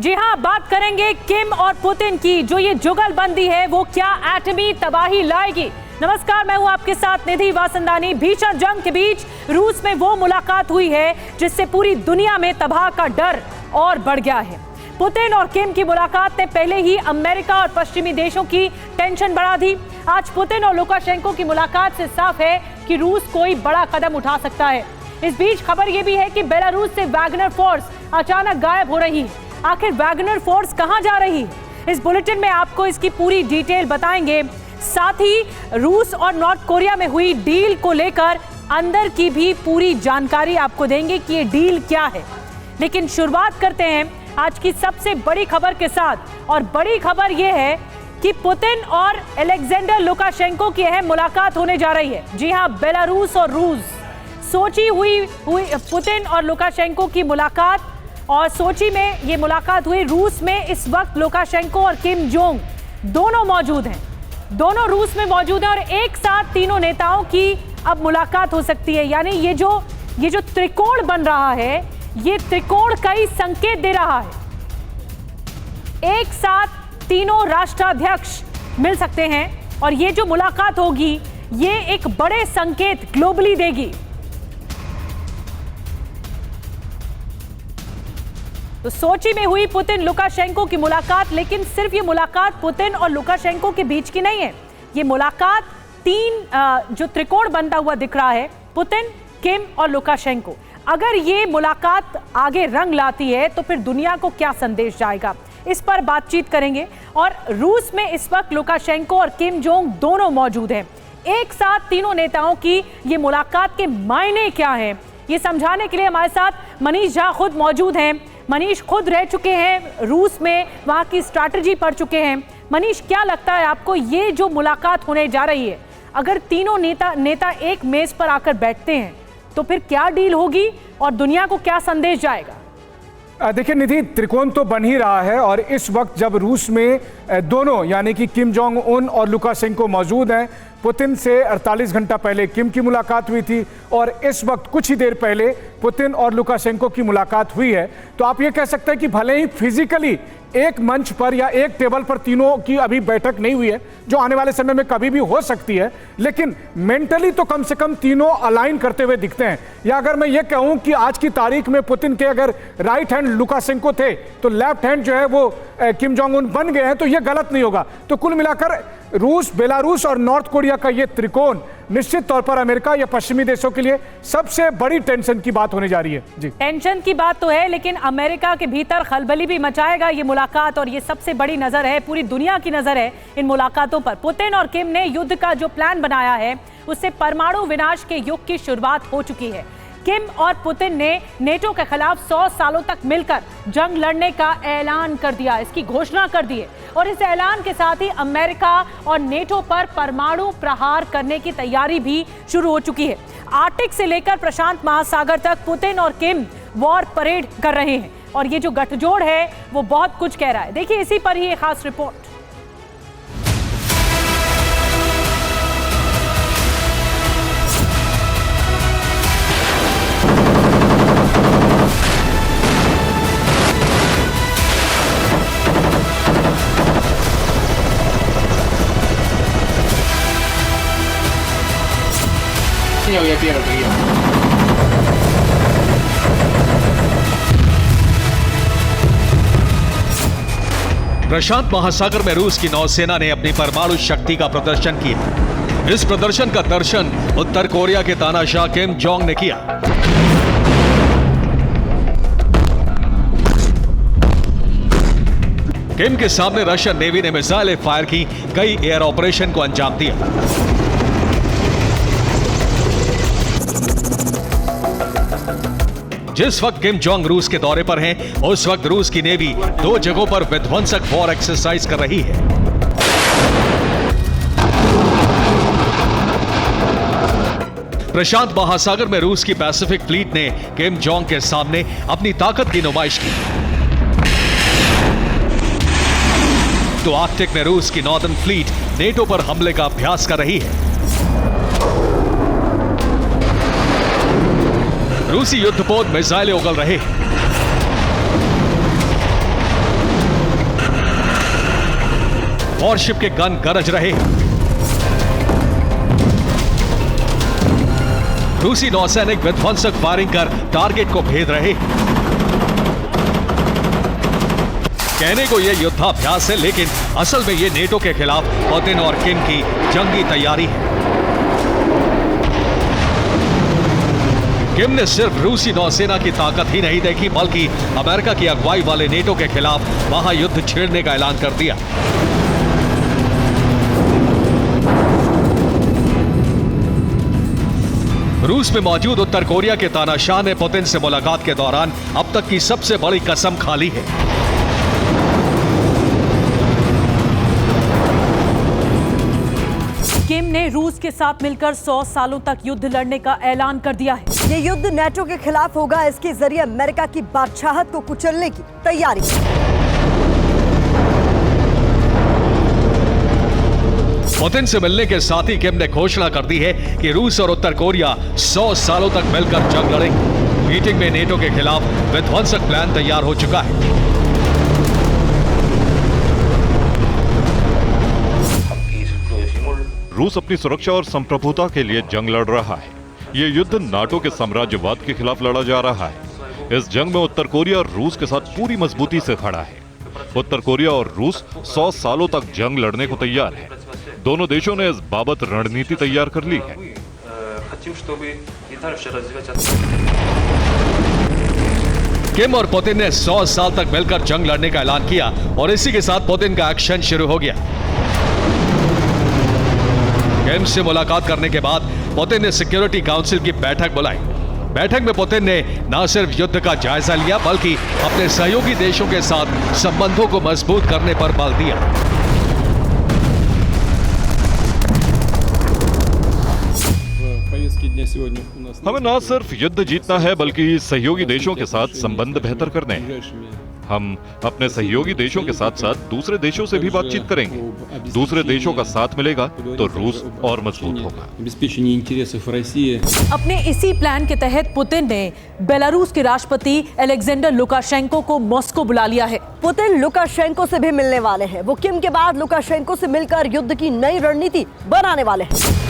जी हां, बात करेंगे किम और पुतिन की। जो ये जुगलबंदी है वो क्या एटमी तबाही लाएगी। नमस्कार, मैं हूं आपके साथ निधि वासंदानी। भीषण जंग के बीच रूस में वो मुलाकात हुई है जिससे पूरी दुनिया में तबाह का डर और बढ़ गया है। पुतिन और किम की मुलाकात ने पहले ही अमेरिका और पश्चिमी देशों की टेंशन बढ़ा दी। आज पुतिन और लुकाशेंको की मुलाकात से साफ है कि रूस कोई बड़ा कदम उठा सकता है। इस बीच खबर यह भी है कि बेलारूस से वैगनर फोर्स अचानक गायब हो रही है। आखिर वैगनर फोर्स कहां जा रही है, इस बुलेटिन में आपको इसकी पूरी डिटेल बताएंगे। साथ ही रूस और नॉर्थ कोरिया में हुई डील को लेकर अंदर की भी पूरी जानकारी आपको देंगे कि ये डील क्या है। लेकिन शुरुआत करते हैं आज की सबसे बड़ी खबर के साथ, और बड़ी खबर यह है कि पुतिन और अलेक्जेंडर लुकाशेंको की अहम मुलाकात होने जा रही है। जी हां, बेलारूस और रूस, सोची हुई पुतिन और लुकाशेंको की मुलाकात, और सोची में ये मुलाकात हुई। रूस में इस वक्त लुकाशेंको और किम जोंग दोनों मौजूद हैं, दोनों रूस में मौजूद हैं और एक साथ तीनों नेताओं की अब मुलाकात हो सकती है। यानी ये जो त्रिकोण बन रहा है, ये त्रिकोण कई संकेत दे रहा है। एक साथ तीनों राष्ट्राध्यक्ष मिल सकते हैं और ये जो मुलाकात होगी ये एक बड़े संकेत ग्लोबली देगी। तो सोची में हुई पुतिन लुकाशेंको की मुलाकात, लेकिन सिर्फ ये मुलाकात पुतिन और लुकाशेंको के बीच की नहीं है। ये मुलाकात तीन जो त्रिकोण बनता हुआ दिख रहा है, पुतिन, किम और लुकाशेंको, अगर ये मुलाकात आगे रंग लाती है तो फिर दुनिया को क्या संदेश जाएगा, इस पर बातचीत करेंगे। और रूस में इस वक्त लुकाशेंको और किम जोंग दोनों मौजूद हैं। एक साथ तीनों नेताओं की ये मुलाकात के मायने क्या हैं, ये समझाने के लिए हमारे साथ मनीष झा खुद मौजूद हैं। मनीष खुद रह चुके हैं रूस में, वहाँ की स्ट्रैटेजी पढ़ चुके हैं। मनीष, क्या लगता है आपको, ये जो मुलाकात होने जा रही है, अगर तीनों नेता एक मेज पर आकर बैठते हैं तो फिर क्या डील होगी और दुनिया को क्या संदेश जाएगा? देखिए निधि, त्रिकोण तो बन ही रहा है और इस वक्त जब रूस में दोनों यानी कि किम जोंग उन और लुकाशेंको मौजूद हैं, पुतिन से 48 घंटा पहले किम की मुलाकात हुई थी और इस वक्त कुछ ही देर पहले पुतिन और लुकाशेंको की मुलाकात हुई है। तो आप ये कह सकते हैं कि भले ही फिजिकली एक मंच पर या एक टेबल पर तीनों की अभी बैठक नहीं हुई है, जो आने वाले समय में कभी भी हो सकती है, लेकिन मेंटली तो कम से कम तीनों अलाइन करते हुए दिखते हैं। या अगर मैं ये कहूं कि आज की तारीख में पुतिन के अगर राइट हैंड लुकाशेंको थे तो लेफ्ट हैंड जो है वो किम जोंग उन बन गए हैं, तो ये गलत नहीं होगा। तो कुल मिलाकर रूस, बेलारूस और नॉर्थ कोरिया का ये त्रिकोण निश्चित तौर पर अमेरिका या पश्चिमी देशों के लिए सबसे बड़ी टेंशन की बात होने जा रही है। जी, टेंशन की बात तो है, लेकिन अमेरिका के भीतर खलबली भी मचाएगा ये मुलाकात, और ये सबसे बड़ी नजर है, पूरी दुनिया की नजर है इन मुलाकातों पर। पुतिन और किम ने युद्ध का जो प्लान बनाया है उससे परमाणु विनाश के युग की शुरुआत हो चुकी है। किम और पुतिन ने नेटो के खिलाफ 100 सालों तक मिलकर जंग लड़ने का ऐलान कर दिया, इसकी घोषणा कर दी है। और इस ऐलान के साथ ही अमेरिका और नेटो पर परमाणु प्रहार करने की तैयारी भी शुरू हो चुकी है। आर्कटिक से लेकर प्रशांत महासागर तक पुतिन और किम वॉर परेड कर रहे हैं और ये जो गठजोड़ है वो बहुत कुछ कह रहा है। देखिए इसी पर ही एक खास रिपोर्ट। प्रशांत महासागर में रूस की नौसेना ने अपनी परमाणु शक्ति का प्रदर्शन किया। इस प्रदर्शन का दर्शन उत्तर कोरिया के तानाशाह किम जोंग ने किया। किम के सामने रशियन नेवी ने मिसाइलें फायर की, कई एयर ऑपरेशन को अंजाम दिया। जिस वक्त किम जोंग रूस के दौरे पर हैं, उस वक्त रूस की नेवी 2 जगहों पर विध्वंसक वॉर एक्सरसाइज कर रही है। प्रशांत महासागर में रूस की पैसिफिक फ्लीट ने किम जोंग के सामने अपनी ताकत की नुमाइश की। तो आर्कटिक में रूस की नॉर्दर्न फ्लीट नेटो पर हमले का अभ्यास कर रही है। रूसी युद्धपोत मिसाइलें उगल रहे हैं। वॉरशिप के गन गरज रहे। रूसी नौसैनिक विध्वंसक फायरिंग कर टारगेट को भेद रहे। कहने को यह युद्धाभ्यास है, लेकिन असल में यह नेटो के खिलाफ पुतिन और किम की जंगी तैयारी है। किम ने सिर्फ रूसी नौसेना की ताकत ही नहीं देखी, बल्कि अमेरिका की अगुवाई वाले नेटो के खिलाफ महायुद्ध छेड़ने का ऐलान कर दिया। रूस में मौजूद उत्तर कोरिया के तानाशाह ने पुतिन से मुलाकात के दौरान अब तक की सबसे बड़ी कसम खा ली है। किम ने रूस के साथ मिलकर 100 सालों तक युद्ध लड़ने का ऐलान कर दिया है। ये युद्ध नेटो के खिलाफ होगा। इसके जरिए अमेरिका की बादशाहत को कुचलने की तैयारी। पुतिन से मिलने के साथ ही किम ने घोषणा कर दी है कि रूस और उत्तर कोरिया 100 सालों तक मिलकर जंग लड़ेंगे। मीटिंग में नेटो के खिलाफ विध्वंसक प्लान तैयार हो चुका है। रूस अपनी सुरक्षा और संप्रभुता के लिए जंग लड़ रहा है। ये युद्ध नाटो के साम्राज्यवाद के खिलाफ लड़ा जा रहा है। इस जंग में उत्तर कोरिया रूस के साथ पूरी मजबूती से खड़ा है। उत्तर कोरिया और रूस 100 सालों तक जंग लड़ने को तैयार है। दोनों देशों ने इस बाबत रणनीति तैयार कर ली है। किम और पुतिन ने 100 साल तक मिलकर जंग लड़ने का ऐलान किया और इसी के साथ पुतिन का एक्शन शुरू हो गया। किम से मुलाकात करने के बाद पुतिन ने सिक्योरिटी काउंसिल की बैठक बुलाई। बैठक में पुतिन ने न सिर्फ युद्ध का जायजा लिया, बल्कि अपने सहयोगी देशों के साथ संबंधों को मजबूत करने पर बल दिया। हमें न सिर्फ युद्ध जीतना है, बल्कि सहयोगी देशों के साथ संबंध बेहतर करने हैं। हम अपने सहयोगी देशों के साथ साथ दूसरे देशों से भी बातचीत करेंगे। दूसरे देशों का साथ मिलेगा तो रूस और मजबूत होगा। अपने इसी प्लान के तहत पुतिन ने बेलारूस के राष्ट्रपति अलेक्जेंडर लुकाशेंको को मॉस्को बुला लिया है। पुतिन लुकाशेंको से भी मिलने वाले हैं। वो किम के बाद लुकाशेंको से मिलकर युद्ध की नई रणनीति बनाने वाले हैं।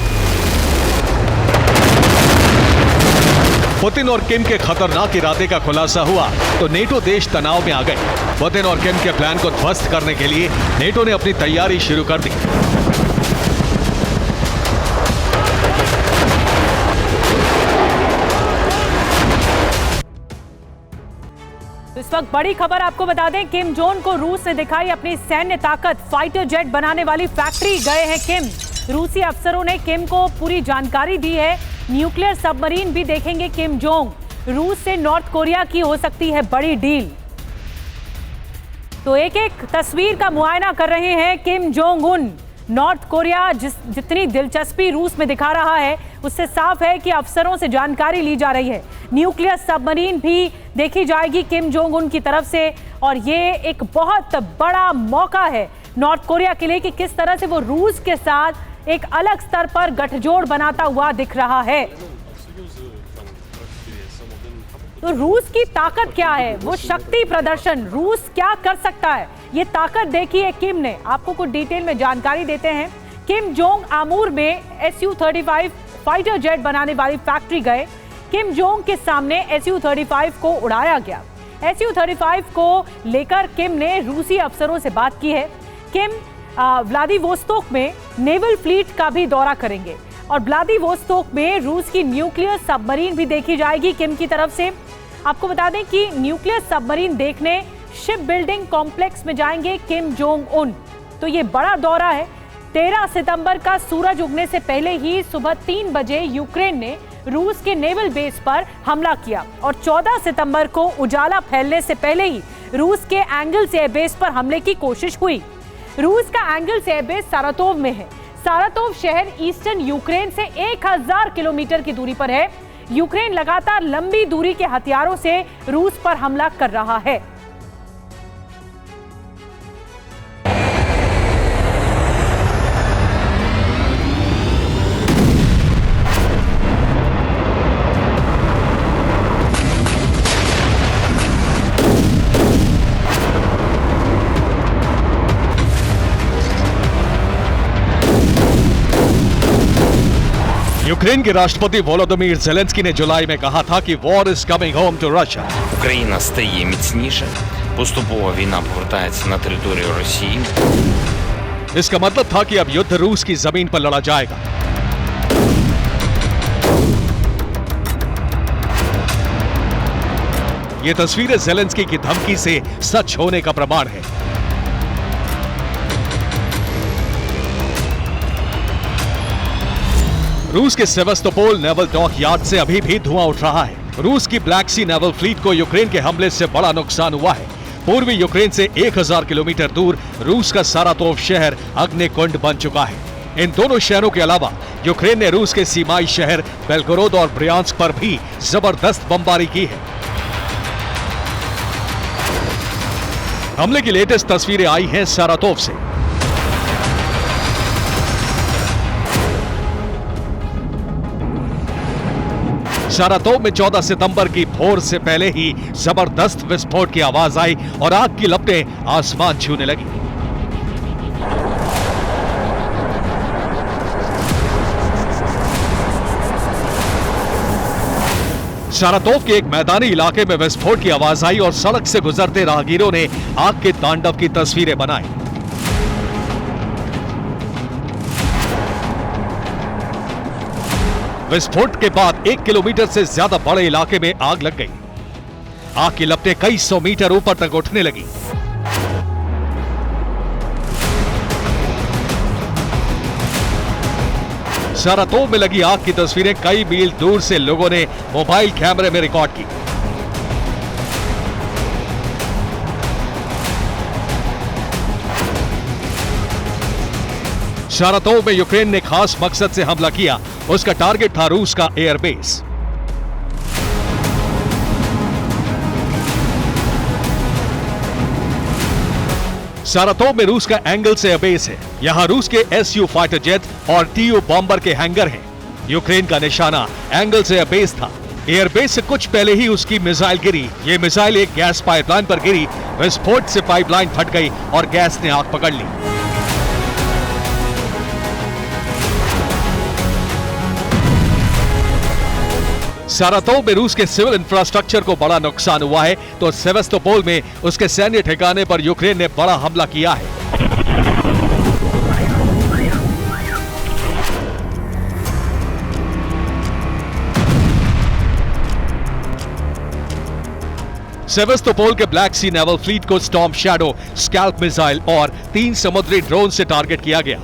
पुतिन और किम के खतरनाक इरादे का खुलासा हुआ तो नेटो देश तनाव में आ गए। पुतिन और किम के प्लान को ध्वस्त करने के लिए नेटो ने अपनी तैयारी शुरू कर दी। इस वक्त बड़ी खबर आपको बता दें, किम जोंग को रूस ने दिखाई अपनी सैन्य ताकत। फाइटर जेट बनाने वाली फैक्ट्री गए हैं किम। रूसी अफसरों ने किम को पूरी जानकारी दी है। न्यूक्लियर सबमरीन भी देखेंगे किम जोंग। रूस से नॉर्थ कोरिया की हो सकती है बड़ी डील। तो एक एक तस्वीर का मुआयना कर रहे हैं Kim Jong Un. North Korea जितनी दिलचस्पी रूस में दिखा रहा है, उससे साफ है कि अफसरों से जानकारी ली जा रही है। न्यूक्लियर सबमरीन भी देखी जाएगी किम जोंग उन की तरफ से, और ये एक बहुत बड़ा मौका है नॉर्थ कोरिया के लिए कि किस तरह से वो रूस के साथ एक अलग स्तर पर गठजोड़ बनाता हुआ दिख रहा है। तो रूस की ताकत क्या है, वो शक्ति प्रदर्शन, रूस क्या कर सकता है, ये ताकत देखी है किम ने। आपको कुछ डिटेल में जानकारी देते हैं। किम जोंग आमूर में Su-35 फाइटर जेट बनाने वाली फैक्ट्री गए। किम जोंग के सामने Su-35 को उड़ाया गया। Su-35 को लेकर किम ने रूसी अफसरों से बात की है। किम व्लादिवोस्तोक में नेवल फ्लीट का भी दौरा करेंगे और व्लादिवोस्तोक में रूस की न्यूक्लियर सबमरीन भी देखी जाएगी किम की तरफ से। आपको बता दें कि न्यूक्लियर सबमरीन देखने शिप बिल्डिंग कॉम्प्लेक्स में जाएंगे किम जोंग उन। तो ये बड़ा दौरा है। 13 सितंबर का सूरज उगने से पहले ही सुबह 3 बजे यूक्रेन ने रूस के नेवल बेस पर हमला किया और 14 सितंबर को उजाला फैलने से पहले ही रूस के एंगल्स एयरबेस पर हमले की कोशिश हुई। रूस का एंगल्स एयरबेस सारातोव में है। सारातोव शहर ईस्टर्न यूक्रेन से 1000 किलोमीटर की दूरी पर है। यूक्रेन लगातार लंबी दूरी के हथियारों से रूस पर हमला कर रहा है। यूक्रेन के राष्ट्रपति वोलोदिमीर ज़ेलेंस्की ने जुलाई में कहा था कि war is coming home to Russia. Україна стає міцніше, поступово війна повертається на територію Росії. इसका मतलब था कि अब युद्ध रूस की जमीन पर लड़ा जाएगा। ये तस्वीरें ज़ेलेंस्की की धमकी से सच होने का प्रमाण है। रूस के सेवास्तोपोल नेवल डॉक यार्ड से अभी भी धुआं उठ रहा है। रूस की ब्लैक सी नेवल फ्लीट को यूक्रेन के हमले से बड़ा नुकसान हुआ है। पूर्वी यूक्रेन से 1000 किलोमीटर दूर रूस का सारातोव शहर अग्निकुंड बन चुका है। इन दोनों शहरों के अलावा यूक्रेन ने रूस के सीमाई शहर बेलगोरोद और ब्रियांस्क पर भी जबरदस्त बमबारी की है। हमले की लेटेस्ट तस्वीरें आई हैं सारातोव से। सारातोव में 14 सितंबर की भोर से पहले ही जबरदस्त विस्फोट की आवाज आई और आग की लपटें आसमान छूने लगी। सारातोव के एक मैदानी इलाके में विस्फोट की आवाज आई और सड़क से गुजरते राहगीरों ने आग के तांडव की तस्वीरें बनाई। विस्फोट के बाद 1 किलोमीटर से ज्यादा बड़े इलाके में आग लग गई। आग की लपटें कई 100 मीटर ऊपर तक उठने लगी। सारातोव में लगी आग की तस्वीरें कई मील दूर से लोगों ने मोबाइल कैमरे में रिकॉर्ड की। सारातोव में यूक्रेन ने खास मकसद से हमला किया। उसका टारगेट था रूस का एयरबेस। सारातोव में रूस का एंगल्स एयरबेस है। यहां रूस के SU फाइटर जेट और TU बॉम्बर के हैंगर हैं। यूक्रेन का निशाना एंगल्स एयरबेस था। एयरबेस से कुछ पहले ही उसकी मिसाइल गिरी। ये मिसाइल एक गैस पाइपलाइन पर गिरी। विस्फोट से पाइपलाइन फट गई और गैस ने आग पकड़ ली। सारातोव में रूस के सिविल इंफ्रास्ट्रक्चर को बड़ा नुकसान हुआ है, तो सेवास्तोपोल में उसके सैन्य ठिकाने पर यूक्रेन ने बड़ा हमला किया है। सेवास्तोपोल के ब्लैक सी नेवल फ्लीट को स्टॉर्म शैडो, स्कैल्प मिसाइल और 3 समुद्री ड्रोन से टारगेट किया गया।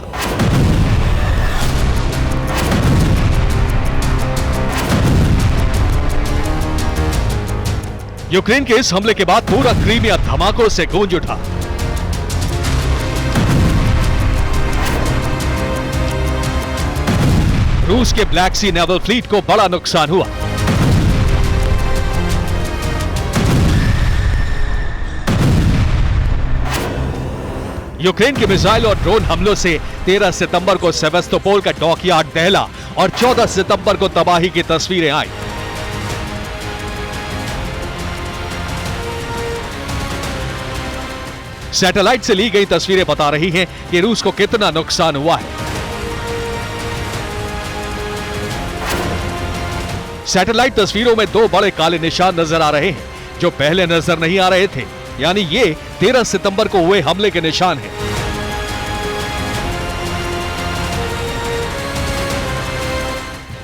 यूक्रेन के इस हमले के बाद पूरा क्रीमिया धमाकों से गूंज उठा। रूस के ब्लैक सी नेवल फ्लीट को बड़ा नुकसान हुआ। यूक्रेन के मिसाइल और ड्रोन हमलों से 13 सितंबर को सेवास्तोपोल का डॉकयार्ड दहला और 14 सितंबर को तबाही की तस्वीरें आई। सैटेलाइट से ली गई तस्वीरें बता रही हैं कि रूस को कितना नुकसान हुआ है। सैटेलाइट तस्वीरों में 2 बड़े काले निशान नजर आ रहे हैं जो पहले नजर नहीं आ रहे थे, यानी ये 13 सितंबर को हुए हमले के निशान हैं।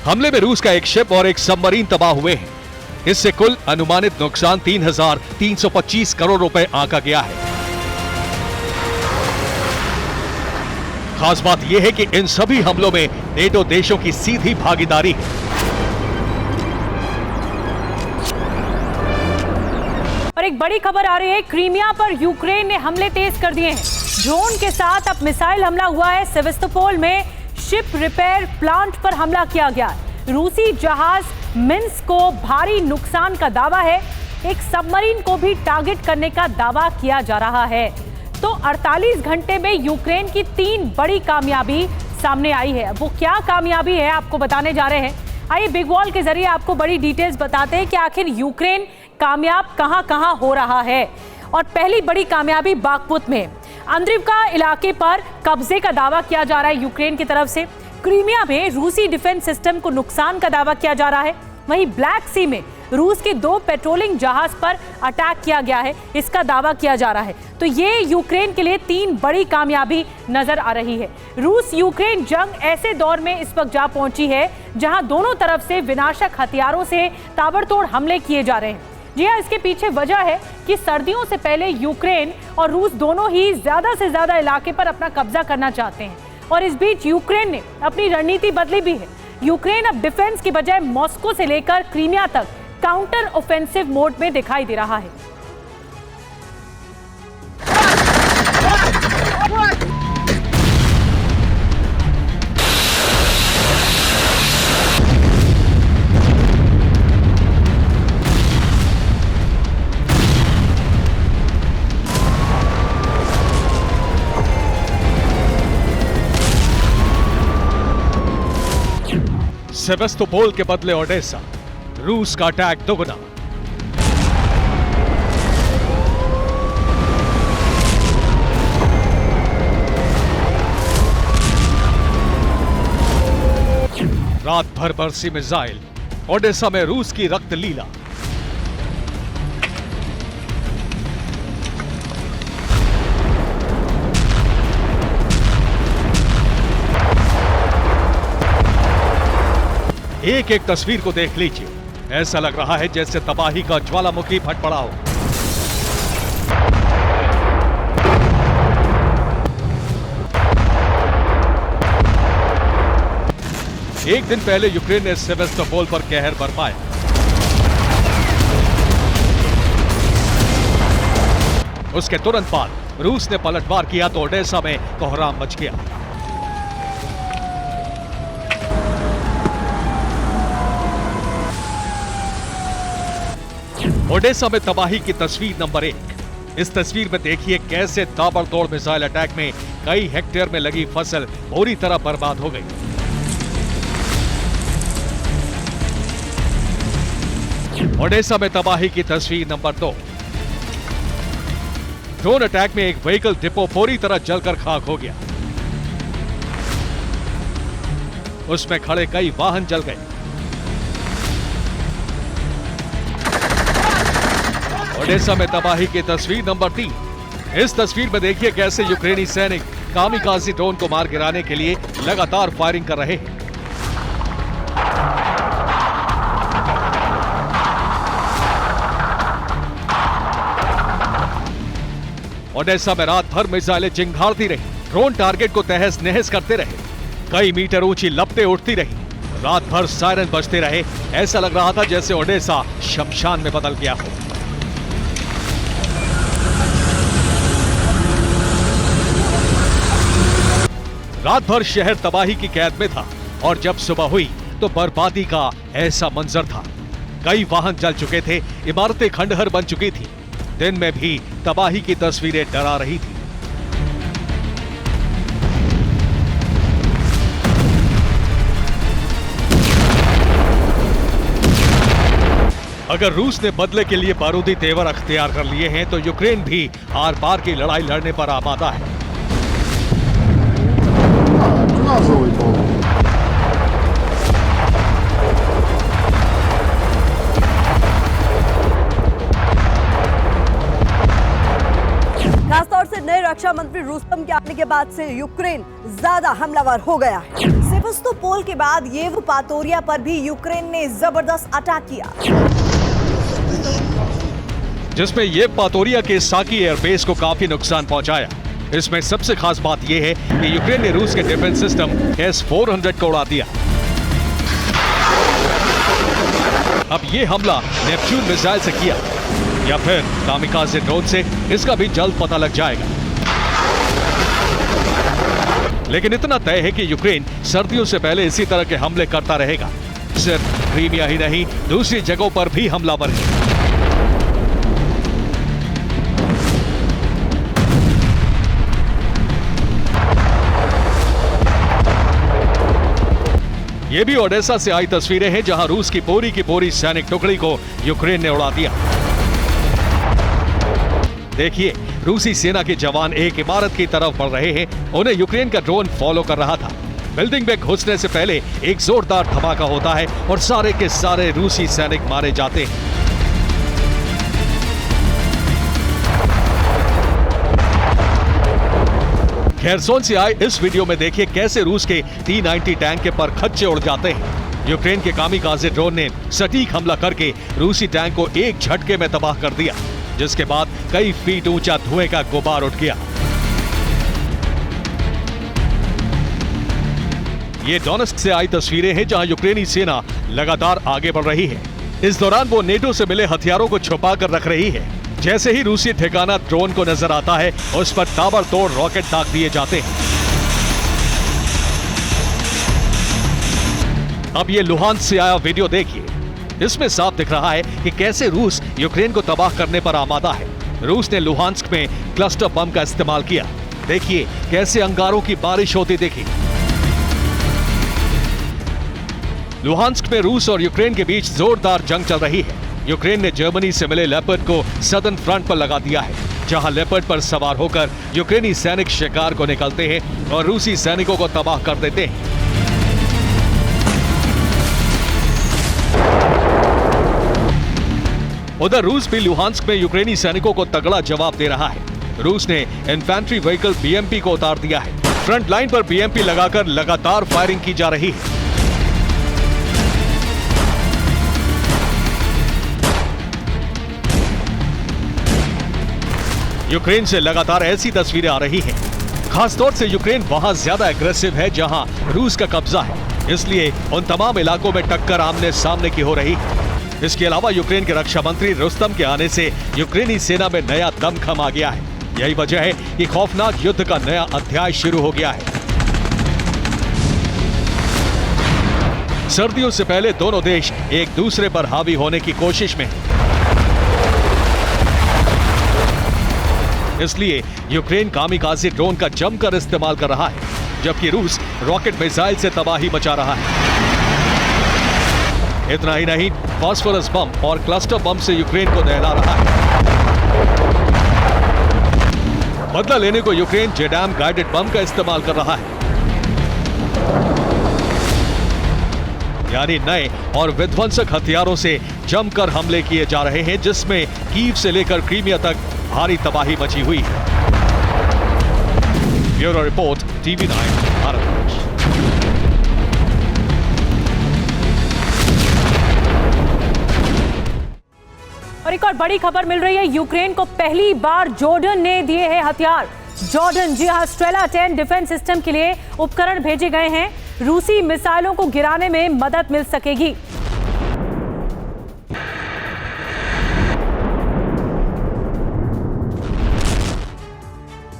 हमले में रूस का एक शिप और एक सबमरीन तबाह हुए हैं। इससे कुल अनुमानित नुकसान 3,325 करोड़ रुपए आंका गया है। खास बात यह है कि इन सभी हमलों में नेटो देशों की सीधी भागीदारी है। और एक बड़ी खबर आ रही है, क्रीमिया पर यूक्रेन ने हमले तेज कर दिए हैं। ड्रोन के साथ अब मिसाइल हमला हुआ है। सेवास्तोपोल में शिप रिपेयर प्लांट पर हमला किया गया। रूसी जहाज मिन्स्क को भारी नुकसान का दावा है। एक सबमरीन को भी टारगेट करने का दावा किया जा रहा है। तो 48 घंटे में यूक्रेन की 3 बड़ी कामयाबी सामने आई है। वो क्या कामयाबी है आपको बताने जा रहे हैं। आइए बिग वॉल के जरिए आपको बड़ी डिटेल्स बताते हैं कि आखिर यूक्रेन कामयाब कहां हो रहा है। और पहली बड़ी कामयाबी बाखमुत में अंद्रिवका इलाके पर कब्जे का दावा किया जा रहा है यूक्रेन की तरफ से। क्रीमिया में रूसी डिफेंस सिस्टम को नुकसान का दावा किया जा रहा है। वहीं ब्लैक सी में रूस के 2 पेट्रोलिंग जहाज पर अटैक किया गया है, इसका दावा किया जा रहा है। तो ये यूक्रेन के लिए 3 बड़ी कामयाबी नजर आ रही है। रूस यूक्रेन जंग ऐसे दौर में इस वक्त जा पहुंची है जहां दोनों तरफ से विनाशक हथियारों से ताबड़तोड़ हमले किए जा रहे हैं। जी हां, इसके पीछे वजह है कि सर्दियों से पहले यूक्रेन और रूस दोनों ही ज्यादा से ज्यादा इलाके पर अपना कब्जा करना चाहते हैं और इस बीच यूक्रेन ने अपनी रणनीति बदली भी है। यूक्रेन अब डिफेंस की बजाय मॉस्को से लेकर क्रीमिया तक काउंटर ऑफेंसिव मोड में दिखाई दे रहा है। सेवेस्तोपोल के बदले ओडेसा, रूस का अटैक दोगुना। रात भर बरसी मिसाइल, ओडेसा में रूस की रक्त लीला। एक एक तस्वीर को देख लीजिए, ऐसा लग रहा है जैसे तबाही का ज्वालामुखी फट पड़ा हो। एक दिन पहले यूक्रेन ने सेवेस्तोपोल पर कहर बरपाया। उसके तुरंत बाद रूस ने पलटवार किया तो ओडेसा में कोहराम मच गया। ओडेसा में तबाही की तस्वीर नंबर 1। इस तस्वीर में देखिए कैसे ताबड़तोड़ मिसाइल अटैक में कई हेक्टेयर में लगी फसल पूरी तरह बर्बाद हो गई। ओडेसा में तबाही की तस्वीर नंबर 2। ड्रोन अटैक में एक व्हीकल डिपो पूरी तरह जलकर खाक हो गया। उसमें खड़े कई वाहन जल गए। ओडेसा में तबाही की तस्वीर नंबर 3। इस तस्वीर में देखिए कैसे यूक्रेनी सैनिक कामिकाज़ी ड्रोन को मार गिराने के लिए लगातार फायरिंग कर रहे हैं। ओडेसा में रात भर मिसाइलें चिंगारती रही, ड्रोन टारगेट को तहस नहस करते रहे, कई मीटर ऊंची लपटें उठती रही, रात भर सायरन बजते रहे। ऐसा लग रहा था जैसे ओडेसा शमशान में बदल गया हो। रात भर शहर तबाही की कैद में था और जब सुबह हुई तो बर्बादी का ऐसा मंजर था। कई वाहन जल चुके थे, इमारतें खंडहर बन चुकी थी। दिन में भी तबाही की तस्वीरें डरा रही थी। अगर रूस ने बदले के लिए बारूदी तेवर अख्तियार कर लिए हैं तो यूक्रेन भी आर पार की लड़ाई लड़ने पर आमादा है। खासतौर से नए रक्षा मंत्री रुस्तम के आने के बाद से यूक्रेन ज्यादा हमलावर हो गया है। सेवेस्तोपोल के बाद येवपातोरिया पर भी यूक्रेन ने जबरदस्त अटैक किया, जिसमें येवपातोरिया के साकी एयरबेस को काफी नुकसान पहुंचाया। इसमें सबसे खास बात यह है कि यूक्रेन ने रूस के डिफेंस सिस्टम S-400 को उड़ा दिया। अब ये हमला नेपच्यून मिसाइल से किया या फिर कामिकाज़े ड्रोन से, इसका भी जल्द पता लग जाएगा। लेकिन इतना तय है कि यूक्रेन सर्दियों से पहले इसी तरह के हमले करता रहेगा। सिर्फ क्रीमिया ही नहीं, दूसरी जगहों पर भी हमलावर है। ये भी ओडेसा से आई तस्वीरें हैं जहां रूस की पूरी सैनिक टुकड़ी को यूक्रेन ने उड़ा दिया। देखिए, रूसी सेना के जवान एक इमारत की तरफ बढ़ रहे हैं। उन्हें यूक्रेन का ड्रोन फॉलो कर रहा था। बिल्डिंग में घुसने से पहले एक जोरदार धमाका होता है और सारे के सारे रूसी सैनिक मारे जाते हैं। खेरसोन से आए इस वीडियो में देखिए कैसे रूस के T-90 टैंक के पर खच्चे उड़ जाते हैं। यूक्रेन के कामिकाज़े ड्रोन ने सटीक हमला करके रूसी टैंक को एक झटके में तबाह कर दिया, जिसके बाद कई फीट ऊंचा धुएं का गुबार उठ गया। ये डोनेस्क से आई तस्वीरें हैं जहां यूक्रेनी सेना लगातार आगे बढ़ रही है। इस दौरान वो नेटो से मिले हथियारों को छुपा कर रख रही है। जैसे ही रूसी ठिकाना ड्रोन को नजर आता है, उस पर ताबड़तोड़ रॉकेट दाग दिए जाते हैं। अब ये लुहांस्क से आया वीडियो देखिए। इसमें साफ दिख रहा है कि कैसे रूस यूक्रेन को तबाह करने पर आमादा है। रूस ने लुहांस्क में क्लस्टर बम का इस्तेमाल किया। देखिए कैसे अंगारों की बारिश होती देखी। लुहांस्क में रूस और यूक्रेन के बीच जोरदार जंग चल रही है। यूक्रेन ने जर्मनी से मिले लेपर्ड को सदर्न फ्रंट पर लगा दिया है, जहां लेपर्ड पर सवार होकर यूक्रेनी सैनिक शिकार को निकलते हैं और रूसी सैनिकों को तबाह कर देते हैं। उधर रूस भी लुहांस्क में यूक्रेनी सैनिकों को तगड़ा जवाब दे रहा है। रूस ने इन्फेंट्री व्हीकल बीएमपी को उतार दिया है। फ्रंट लाइन पर बीएमपी लगाकर लगातार फायरिंग की जा रही है। यूक्रेन से लगातार ऐसी तस्वीरें आ रही हैं। खासतौर से यूक्रेन वहां ज्यादा एग्रेसिव है जहां रूस का कब्जा है, इसलिए उन तमाम इलाकों में टक्कर आमने सामने की हो रही है। इसके अलावा यूक्रेन के रक्षा मंत्री रुस्तम के आने से यूक्रेनी सेना में नया दमखम आ गया है। यही वजह है कि खौफनाक युद्ध का नया अध्याय शुरू हो गया है। सर्दियों से पहले दोनों देश एक दूसरे पर हावी होने की कोशिश में हैं। इसलिए यूक्रेन कामिकाज़े ड्रोन का जमकर इस्तेमाल कर रहा है, जबकि रूस रॉकेट मिसाइल से तबाही मचा रहा है। इतना ही नहीं, फास्फोरस बम और क्लस्टर बम से यूक्रेन को नहला रहा है। बदला लेने को यूक्रेन जेडैम गाइडेड बम का इस्तेमाल कर रहा है, यानी नए और विध्वंसक हथियारों से जमकर हमले किए जा रहे हैं, जिसमें कीव से लेकर क्रीमिया तक भारी तबाही मची हुई है। Bureau report, TV9 Bharatvarsh. और एक और बड़ी खबर मिल रही है, यूक्रेन को पहली बार जॉर्डन ने दिए हैं हथियार। जॉर्डन, जी हां, स्ट्रेला 10 डिफेंस सिस्टम के लिए उपकरण भेजे गए हैं। रूसी मिसाइलों को गिराने में मदद मिल सकेगी।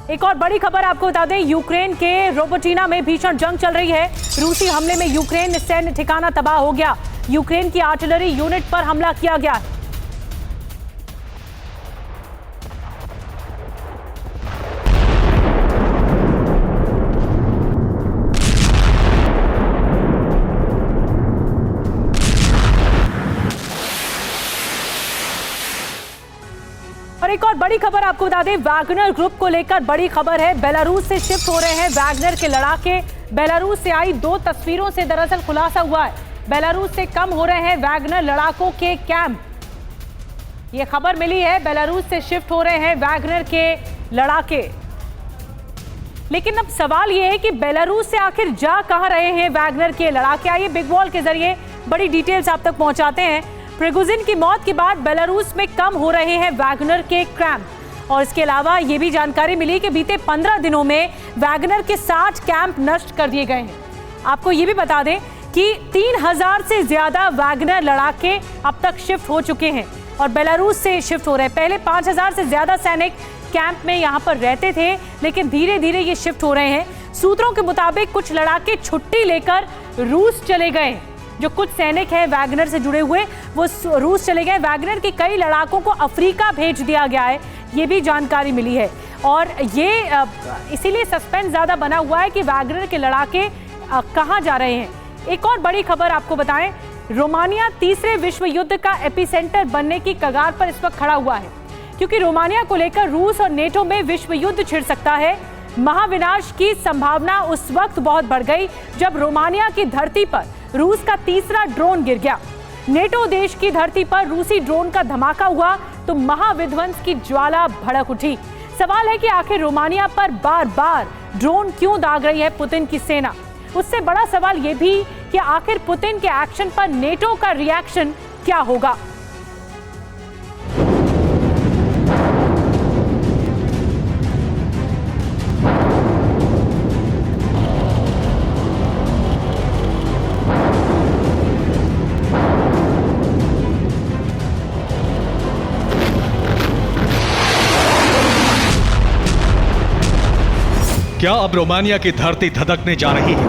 एक और बड़ी खबर आपको बता दें, यूक्रेन के रोबोटिना में भीषण जंग चल रही है। रूसी हमले में यूक्रेन सैन्य ठिकाना तबाह हो गया। यूक्रेन की आर्टिलरी यूनिट पर हमला किया गया। और एक और बड़ी खबर आपको बता दें, वैगनर ग्रुप को लेकर बड़ी खबर है। बेलारूस से शिफ्ट हो रहे हैं वैगनर के लड़ाके। बेलारूस से आई 2 तस्वीरों से दरअसल खुलासा हुआ है, बेलारूस से कम हो रहे हैं वैगनर लड़ाकों के कैंप। ये खबर मिली है, बेलारूस से शिफ्ट हो रहे हैं वैगनर के लड़ाके। लेकिन अब सवाल यह है कि बेलारूस से आखिर जा कहां रहे हैं वैगनर के लड़ाके। आइए बिग वॉल के जरिए बड़ी डिटेल्स आप तक पहुंचाते हैं। प्रिगोजिन की मौत के बाद बेलारूस में कम हो रहे हैं वैगनर के कैंप। और इसके अलावा ये भी जानकारी मिली कि बीते 15 दिनों में वैगनर के 60 कैंप नष्ट कर दिए गए हैं। आपको ये भी बता दें कि 3000 से ज्यादा वैगनर लड़ाके अब तक शिफ्ट हो चुके हैं और बेलारूस से शिफ्ट हो रहे हैं। पहले 5000 से ज्यादा सैनिक कैंप में यहाँ पर रहते थे, लेकिन धीरे धीरे ये शिफ्ट हो रहे हैं। सूत्रों के मुताबिक कुछ लड़ाके छुट्टी लेकर रूस चले गए। जो कुछ सैनिक हैं वैगनर से जुड़े हुए, वो रूस चले गए। वैगनर के कई लड़ाकों को अफ्रीका भेज दिया गया है, ये भी जानकारी मिली है। और ये इसीलिए सस्पेंस ज्यादा बना हुआ है कि वैगनर के लड़ाके कहाँ जा रहे हैं। एक और बड़ी खबर आपको बताएं, रोमानिया तीसरे विश्व युद्ध का एपिसेंटर बनने की कगार पर इस वक्त खड़ा हुआ है, क्योंकि रोमानिया को लेकर रूस और नेटो में विश्व युद्ध छिड़ सकता है। महाविनाश की संभावना उस वक्त बहुत बढ़ गई जब रोमानिया की धरती पर रूस का तीसरा ड्रोन गिर गया। नेटो देश की धरती पर रूसी ड्रोन का धमाका हुआ तो महाविध्वंस की ज्वाला भड़क उठी। सवाल है कि आखिर रोमानिया पर बार बार ड्रोन क्यों दाग रही है पुतिन की सेना। उससे बड़ा सवाल यह भी कि आखिर पुतिन के एक्शन पर नेटो का रिएक्शन क्या होगा। क्या अब रोमानिया की धरती धधकने जा रही है?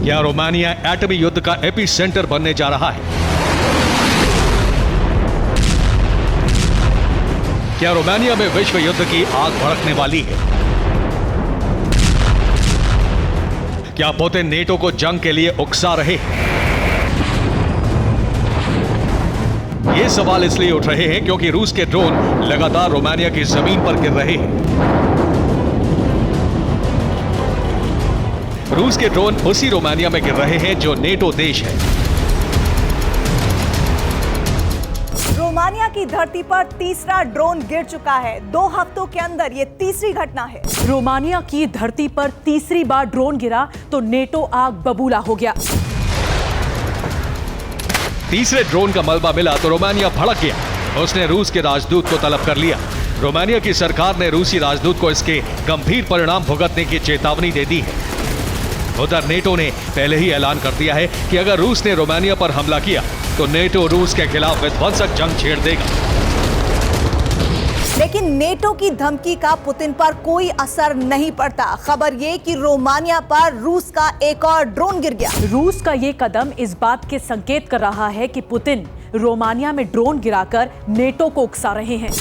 क्या रोमानिया एटमी युद्ध का एपी सेंटर बनने जा रहा है? क्या रोमानिया में विश्व युद्ध की आग भड़कने वाली है? क्या पुतिन नेटो को जंग के लिए उकसा रहे हैं? ये सवाल इसलिए उठ रहे हैं क्योंकि रूस के ड्रोन लगातार रोमानिया की जमीन पर गिर रहे हैं। रूस के ड्रोन उसी रोमानिया में गिर रहे हैं जो नेटो देश है। रोमानिया की धरती पर तीसरा ड्रोन गिर चुका है। 2 हफ्तों के अंदर ये तीसरी घटना है। रोमानिया की धरती पर तीसरी बार ड्रोन गिरा तो नेटो आग बबूला हो गया। तीसरे ड्रोन का मलबा मिला तो रोमानिया भड़क गया। उसने रूस के राजदूत को तलब कर लिया। रोमानिया की सरकार ने रूसी राजदूत को इसके गंभीर परिणाम भुगतने की चेतावनी दे दी है। उधर नेटो ने पहले ही ऐलान कर दिया है कि अगर रूस ने रोमानिया पर हमला किया तो नेटो रूस के खिलाफ विध्वंसक जंग छेड़ देगी। लेकिन नेटो की धमकी का पुतिन पर कोई असर नहीं पड़ता। खबर ये कि रोमानिया पर रूस का एक और ड्रोन गिर गया। रूस का ये कदम इस बात के संकेत कर रहा है कि पुतिन रोमानिया में ड्रोन गिराकर नेटो को उकसा रहे हैं।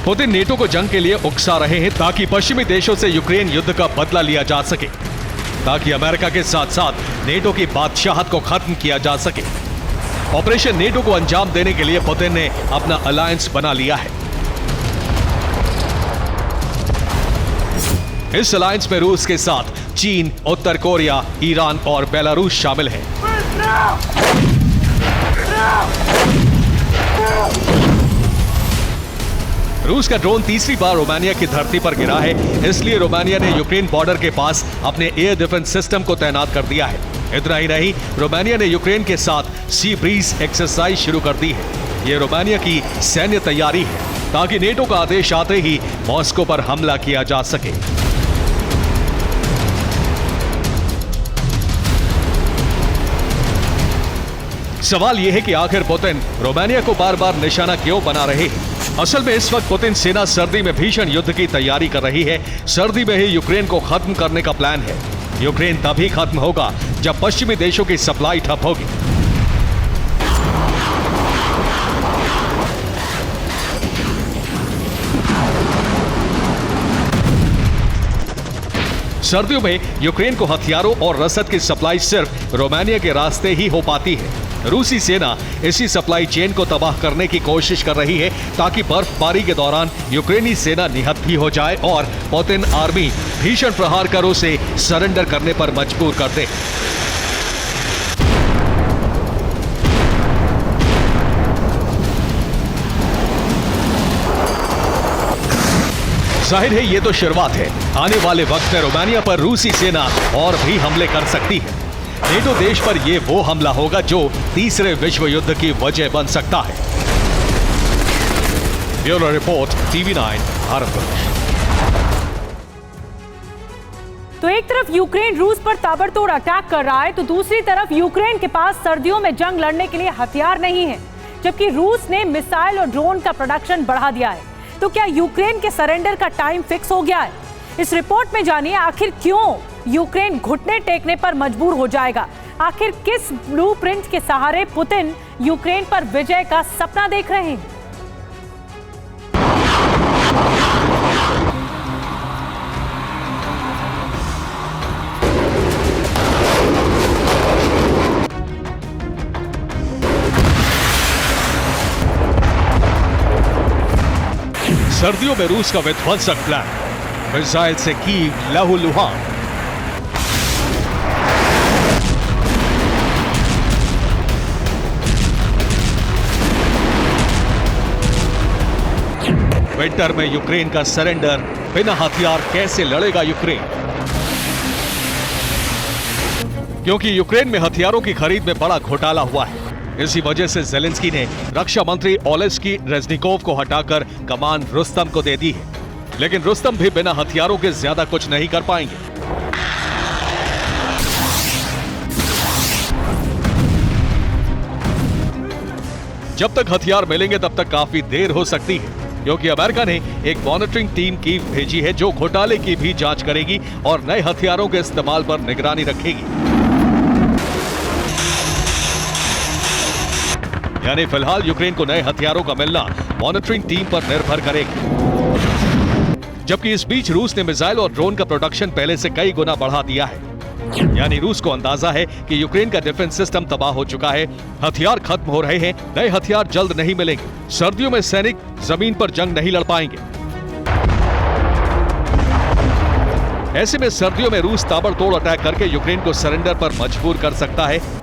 पुतिन नेटो को जंग के लिए उकसा रहे हैं ताकि पश्चिमी देशों से यूक्रेन युद्ध का बदला लिया जा सके, ताकि अमेरिका के साथ साथ नेटो की बादशाहत को खत्म किया जा सके। ऑपरेशन नेटो को अंजाम देने के लिए पुतिन ने अपना अलायंस बना लिया है। इस अलायंस में रूस के साथ चीन, उत्तर कोरिया, ईरान और बेलारूस शामिल हैं। रूस का ड्रोन तीसरी बार रोमानिया की धरती पर गिरा है, इसलिए रोमानिया ने यूक्रेन बॉर्डर के पास अपने एयर डिफेंस सिस्टम को तैनात कर दिया है। इतना ही नहीं, रोमानिया ने यूक्रेन के साथ सी ब्रीज एक्सरसाइज शुरू कर दी है। यह रोमानिया की सैन्य तैयारी है ताकि नेटो का आदेश आते ही मॉस्को पर हमला किया जा सके। सवाल यह है कि आखिर पुतिन रोमानिया को बार बार निशाना क्यों बना रहे हैं? असल में इस वक्त पुतिन सेना सर्दी में भीषण युद्ध की तैयारी कर रही है। सर्दी में ही यूक्रेन को खत्म करने का प्लान है। यूक्रेन तभी खत्म होगा जब पश्चिमी देशों की सप्लाई ठप होगी। सर्दियों में यूक्रेन को हथियारों और रसद की सप्लाई सिर्फ रोमानिया के रास्ते ही हो पाती है। रूसी सेना इसी सप्लाई चेन को तबाह करने की कोशिश कर रही है ताकि बर्फबारी के दौरान यूक्रेनी सेना निहत्थी हो जाए और पुतिन आर्मी भीषण प्रहार कर उसे सरेंडर करने पर मजबूर कर दे। जाहिर है ये तो शुरुआत है। आने वाले वक्त में रोमानिया पर रूसी सेना और भी हमले कर सकती है। नेटो देश पर यह वो हमला होगा जो तीसरे विश्व युद्ध की वजह बन सकता है। Bureau report, TV9 Bharatvarsh. तो एक तरफ यूक्रेन रूस पर ताबड़तोड़ अटैक कर रहा है तो दूसरी तरफ यूक्रेन के पास सर्दियों में जंग लड़ने के लिए हथियार नहीं है, जबकि रूस ने मिसाइल और ड्रोन का प्रोडक्शन बढ़ा दिया है। तो क्या यूक्रेन के सरेंडर का टाइम फिक्स हो गया है? इस रिपोर्ट में जानिए आखिर क्यों यूक्रेन घुटने टेकने पर मजबूर हो जाएगा। आखिर किस ब्लूप्रिंट के सहारे पुतिन यूक्रेन पर विजय का सपना देख रहे हैं? सर्दियों में रूस का विध्वंसक प्लान, मिसाइल से कीव लहूलुहान। विंटर में यूक्रेन का सरेंडर, बिना हथियार कैसे लड़ेगा यूक्रेन? क्योंकि यूक्रेन में हथियारों की खरीद में बड़ा घोटाला हुआ है। इसी वजह से ज़ेलेंस्की ने रक्षा मंत्री ओलेस्की रेज़निकोव को हटाकर कमान रुस्तम को दे दी है। लेकिन रुस्तम भी बिना हथियारों के ज्यादा कुछ नहीं कर पाएंगे। जब तक हथियार मिलेंगे तब तक काफी देर हो सकती है, क्योंकि अमेरिका ने एक मॉनिटरिंग टीम की भेजी है जो घोटाले की भी जांच करेगी और नए हथियारों के इस्तेमाल पर निगरानी रखेगी। यानी फिलहाल यूक्रेन को नए हथियारों का मिलना मॉनिटरिंग टीम पर निर्भर करेगा। जबकि इस बीच रूस ने मिसाइल और ड्रोन का प्रोडक्शन पहले से कई गुना बढ़ा दिया है। यानी रूस को अंदाजा है कि यूक्रेन का डिफेंस सिस्टम तबाह हो चुका है, हथियार खत्म हो रहे हैं, नए हथियार जल्द नहीं मिलेंगे। सर्दियों में सैनिक जमीन पर जंग नहीं लड़ पाएंगे। ऐसे में सर्दियों में रूस ताबड़तोड़ अटैक करके यूक्रेन को सरेंडर पर मजबूर कर सकता है